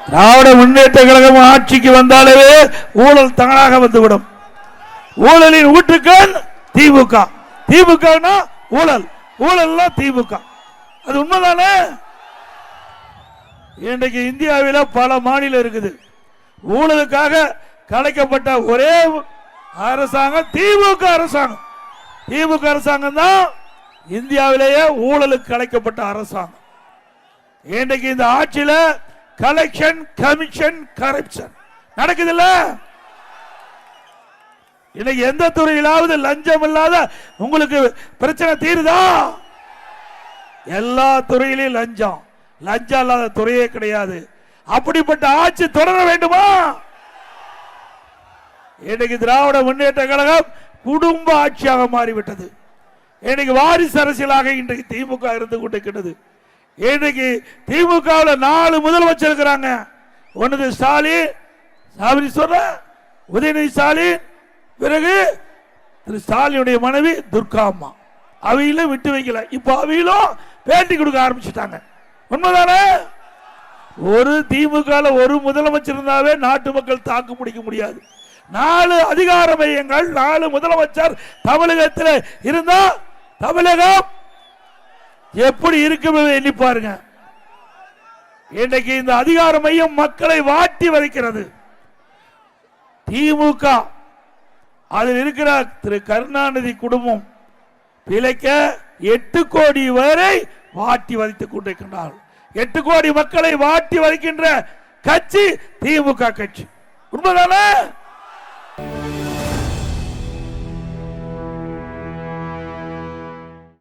திராவிட முன்னேற்ற கழகம் ஆட்சிக்கு வந்தாலே ஊழல் தானாக வந்துவிடும். ஊழலின் ஊற்றுக்கண் திமுக. திமுக ஊழல், ஊழல் திமுக. அது உண்மைதானே? இன்றைக்கு இந்தியாவில் பல மாநிலம் இருக்குது. ஊழலுக்காக கலைக்கப்பட்ட ஒரே அரசாங்கம் திமுக அரசாங்கம். திமுக அரசாங்கம் தான் இந்தியாவிலேயே ஊழலுக்கு கலைக்கப்பட்ட அரசாங்கம். இன்றைக்கு இந்த ஆட்சியில கலெக்ஷன், கமிஷன், கரப்ஷன் நடக்குது இல்ல? இன்னைக்கு எந்த துறையிலாவது லஞ்சம் இல்லாத உங்களுக்கு பிரச்சனை தீருதா? எல்லா துறையிலும் லஞ்சம். லஞ்சம் இல்லாத துறையே கிடையாது. அப்படிப்பட்ட ஆட்சி தொடர வேண்டுமா? இன்னைக்கு திராவிட முன்னேற்ற கழகம் குடும்ப ஆட்சியாக மாறிவிட்டது. இன்னைக்கு வாரிசு அரசியலாக இன்றைக்கு திமுக இருந்து கொண்டிருக்கிறது. இன்னைக்கு திமுகவில் 4 முதலமைச்சர் இருக்கிறாங்க. ஒன்று ஸ்டாலின், உதயநிதி ஸ்டாலின், பிறகு திரு ஸ்டாலினுடைய மனைவி துர்கா அம்மா. அவையிலும் விட்டு வைக்கல. இப்ப அவையிலும் பேட்டி கொடுக்க ஆரம்பிச்சுட்டாங்க. உண்மைதானே? ஒரு திமுக ஒரு முதலமைச்சர் இருந்தாவே நாட்டு மக்கள் தாக்கு பிடிக்க முடியாது. 4 அதிகார மையங்கள், 4 முதலமைச்சர் தமிழகத்தில் இருந்தா தமிழகம் எப்படி இருக்கும் எண்ணி பாருங்க. இன்றைக்கு இந்த அதிகார மையம் மக்களை வாட்டி வதைக்கிறது. திமுக அதில் இருக்கிற திரு கருணாநிதி குடும்பம் பிழைக்க 8 கோடி வரை வாட்டி வதைத்துக் கொண்டிருக்கின்றார். 8 கோடி மக்களை வாட்டி வதைக்கின்ற கட்சி திமுக கட்சி. உண்மைதானே?